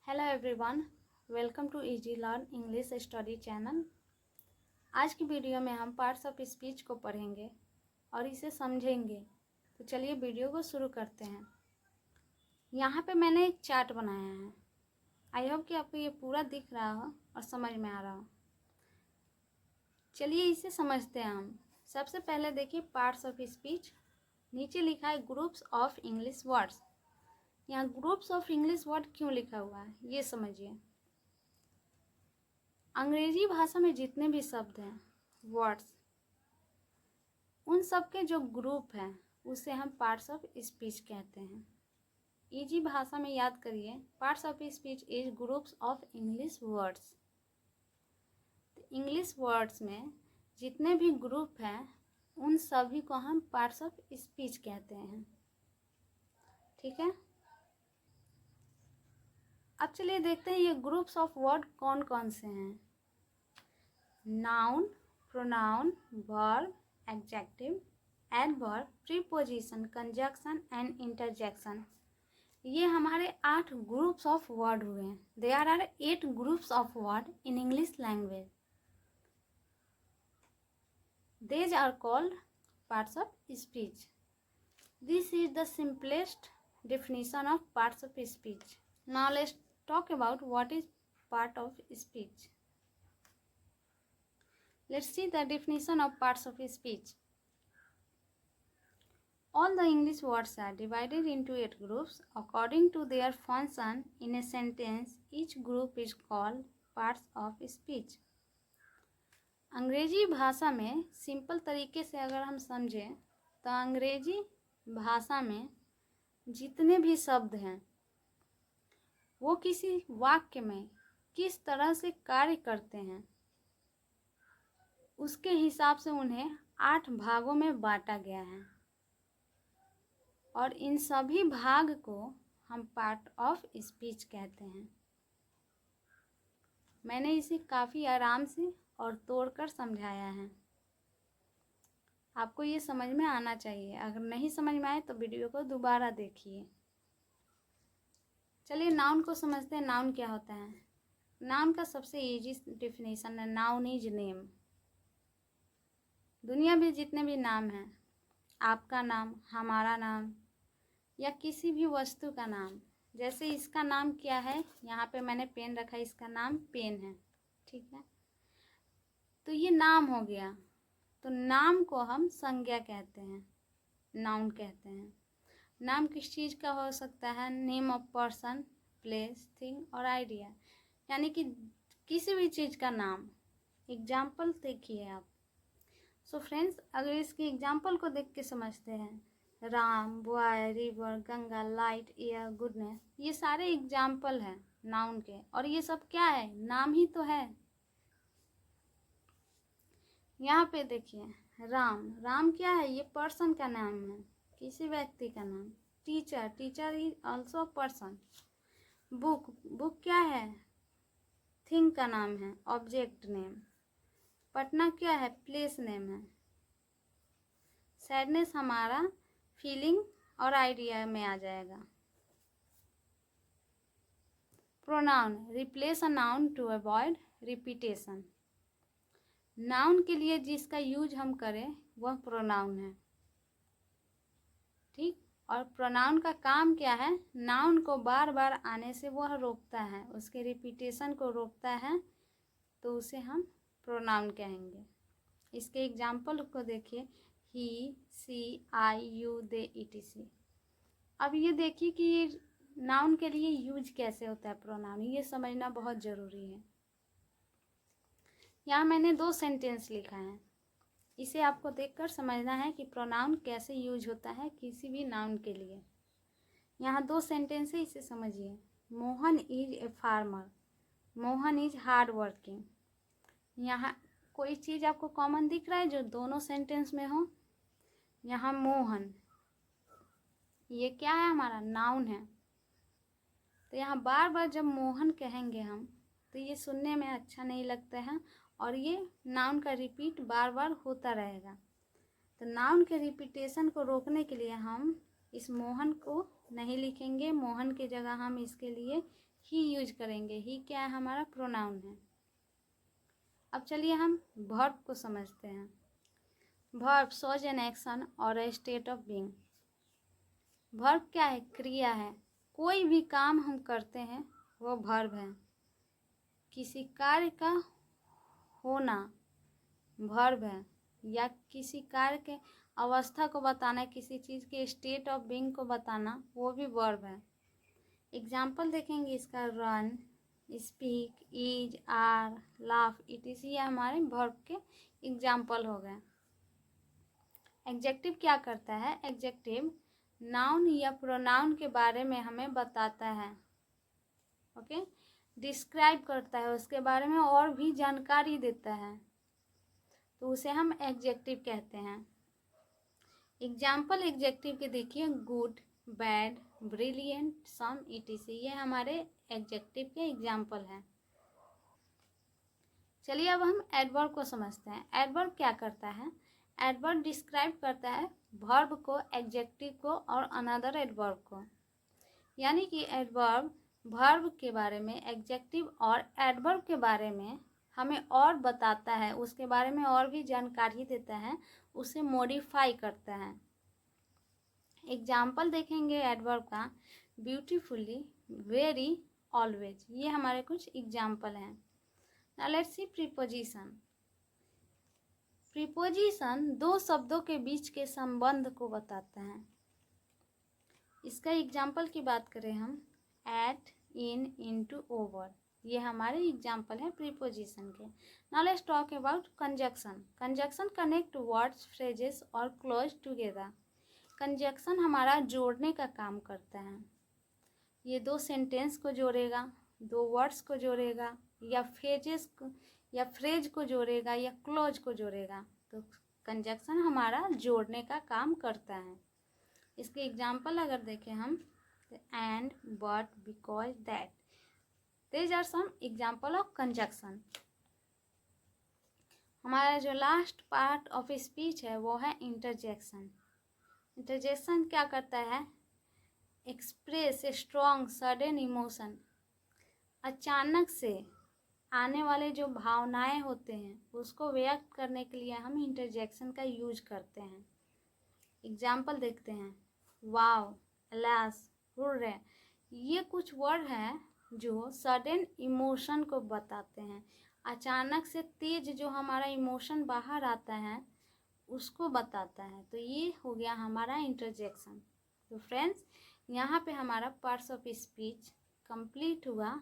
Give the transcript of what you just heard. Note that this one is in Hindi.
Hello everyone, welcome to easy learn English study channel. आज की वीडियो में हम पार्ट्स ऑफ स्पीच को पढ़ेंगे और इसे समझेंगे। तो चलिए वीडियो को शुरू करते हैं। यहाँ पे मैंने एक चार्ट बनाया है। आई होप कि आपको ये पूरा दिख रहा हो और समझ में आ रहा हो। चलिए इसे समझते हैं हम। सबसे पहले देखिए पार्ट्स ऑफ स्पीच। नीचे लिखा है ग्रुप्स ऑफ इंग्लिश वर्ड्स। यहाँ ग्रुप्स ऑफ इंग्लिश वर्ड क्यों लिखा हुआ है ये समझिए। अंग्रेजी भाषा में जितने भी शब्द हैं, वर्ड्स, उन सब के जो ग्रुप हैं उसे हम पार्ट्स ऑफ स्पीच कहते हैं। इजी भाषा में याद करिए, parts of speech is groups of English words. English words में जितने भी ग्रुप हैं उन सभी को हम पार्ट्स ऑफ स्पीच कहते हैं। ठीक है, अब चलिए देखते हैं ये ग्रुप्स ऑफ वर्ड कौन कौन से हैं। Noun, pronoun, verb, adjective, adverb, preposition, conjunction and interjection. ये हमारे 8 ग्रुप्स ऑफ वर्ड हुए हैं। There are 8 groups of word in English language. These are called parts of speech. This is the simplest definition of parts of speech. Now let's talk about what is part of speech. Let's see the definition of parts of speech. All the English words are divided into 8 groups according to their function in a sentence. Each group is called parts of speech. अंग्रेजी भाषा में सिंपल तरीके से अगर हम समझें तो अंग्रेजी भाषा में जितने भी शब्द हैं वो किसी वाक्य में किस तरह से कार्य करते हैं उसके हिसाब से उन्हें 8 भागों में बांटा गया है और इन सभी भाग को हम पार्ट ऑफ स्पीच कहते हैं। मैंने इसे काफ़ी आराम से और तोड़कर समझाया है। आपको ये समझ में आना चाहिए। अगर नहीं समझ में आए तो वीडियो को दोबारा देखिए। चलिए नाउन को समझते हैं। नाउन क्या होता है? नाउन का सबसे इजी डेफिनेशन है, नाउन इज नेम। दुनिया में जितने भी नाम हैं, आपका नाम, हमारा नाम या किसी भी वस्तु का नाम, जैसे इसका नाम क्या है, यहाँ पे मैंने पेन रखा है, इसका नाम पेन है। ठीक है, तो ये नाम हो गया। तो नाम को हम संज्ञा कहते हैं, नाउन कहते हैं। नाम किस चीज़ का हो सकता है? Name of person, place, thing और आइडिया, यानी कि किसी भी चीज़ का नाम। एग्जाम्पल देखिए आप। सो फ्रेंड्स, अगर इसके एग्जाम्पल को देख के समझते हैं, Ram, boy, river, Ganga, light, air, goodness, ये सारे एग्जाम्पल हैं नाउन के। और ये सब क्या है? नाम ही तो है। यहाँ पे देखिए, राम, राम क्या है? ये पर्सन का नाम है, किसी व्यक्ति का नाम। Teacher, teacher is also person. Book, book क्या है? थिंग का नाम है, ऑब्जेक्ट नेम। पटना क्या है? प्लेस नेम है। सैडनेस हमारा फीलिंग और आइडिया में आ जाएगा। Pronoun, replace a noun to avoid repetition. Noun के लिए जिसका यूज हम करें वह प्रोनाउन है। ठीक, और प्रोनाउन का काम क्या है? नाउन को बार बार आने से वह रोकता है, उसके रिपीटेशन को रोकता है, तो उसे हम प्रोनाउन कहेंगे। इसके एग्जाम्पल को देखिए, ही, सी, आई, यू, दे, इटीसी। अब ये देखिए कि ये नाउन के लिए यूज कैसे होता है प्रोनाउन, ये समझना बहुत ज़रूरी है। यहाँ मैंने 2 सेंटेंस लिखा है, इसे आपको देखकर समझना है कि प्रोनाउन कैसे यूज होता है किसी भी नाउन के लिए। यहाँ 2 सेंटेंस है, इसे समझिए। Mohan is a farmer, Mohan is hard working. यहाँ कोई चीज़ आपको कॉमन दिख रहा है जो दोनों सेंटेंस में हो? यहाँ मोहन, ये क्या है? हमारा नाउन है। तो यहाँ बार बार जब मोहन कहेंगे हम तो ये सुनने में अच्छा नहीं लगता है और ये नाउन का रिपीट बार बार होता रहेगा। तो नाउन के रिपीटेशन को रोकने के लिए हम इस मोहन को नहीं लिखेंगे, मोहन की जगह हम इसके लिए ही यूज करेंगे। ही क्या है? हमारा प्रोनाउन है। अब चलिए हम वर्ब को समझते हैं। वर्ब शोज एन एक्शन और ए स्टेट ऑफ बीइंग। वर्ब क्या है? क्रिया है। कोई भी काम हम करते हैं वो वर्ब है। किसी कार्य का होना वर्ब है, या किसी कार्य के अवस्था को बताना, किसी चीज़ के स्टेट ऑफ बीइंग को बताना, वो भी वर्ब है। एग्जाम्पल देखेंगे इसका, run, speak, is, are, laugh, ETC, ये हमारे वर्ब के एग्जाम्पल हो गए। एग्जेक्टिव क्या करता है? एग्जेक्टिव नाउन या प्रोनाउन के बारे में हमें बताता है। ओके, डिस्क्राइब करता है, उसके बारे में और भी जानकारी देता है, तो उसे हम एग्जेक्टिव कहते हैं। एग्जाम्पल एग्जेक्टिव के देखिए, गुड, बैड, ब्रिलियंट, सम, इटीसी, ये हमारे एग्जेक्टिव के एग्जाम्पल हैं। चलिए अब हम एडवर्ब को समझते हैं। एडवर्ब क्या करता है? एडवर्ब डिस्क्राइब करता है वर्ब को, एडजेक्टिव को और अनदर एडवर्ब को। यानी कि एडवर्ब वर्ब के बारे में, एडजेक्टिव और एडवर्ब के बारे में हमें और बताता है, उसके बारे में और भी जानकारी देता है, उसे मॉडिफाई करता है। एग्जाम्पल देखेंगे एडवर्ब का, ब्यूटीफुली, वेरी, ऑलवेज, ये हमारे कुछ एग्जाम्पल हैं। Now let's see preposition. Preposition दो शब्दों के बीच के संबंध को बताता है। इसका एग्जाम्पल की बात करें हम, एट, इन, इनटू, ओवर, ये हमारे एग्जाम्पल हैं प्रीपोजिशन के। Now let's talk about conjunction. Conjunction connect words, phrases और क्लोज टुगेदर। कंजक्शन हमारा जोड़ने का काम करता है। ये दो सेंटेंस को जोड़ेगा, दो वर्ड्स को जोड़ेगा, या फ्रेज को जोड़ेगा, या क्लोज को जोड़ेगा। तो कंजक्शन हमारा जोड़ने का काम करता है। इसके एग्जाम्पल अगर देखें हम, and, but, because, that, these are some example of conjunction. हमारा जो लास्ट पार्ट ऑफ स्पीच है वो है इंटरजेक्शन। इंटरजेक्शन क्या करता है? Express strong sudden emotion. अचानक से आने वाले जो भावनाएं होते हैं उसको व्यक्त करने के लिए हम इंटरजेक्शन का यूज करते हैं। एग्जाम्पल देखते हैं, वाव, अलास, हुर्रे, ये कुछ वर्ड हैं जो सडन इमोशन को बताते हैं। अचानक से तेज जो हमारा इमोशन बाहर आता है उसको बताता है। तो ये हो गया हमारा इंटरजेक्शन। तो फ्रेंड्स, यहाँ पे हमारा पार्ट्स ऑफ स्पीच कंप्लीट हुआ।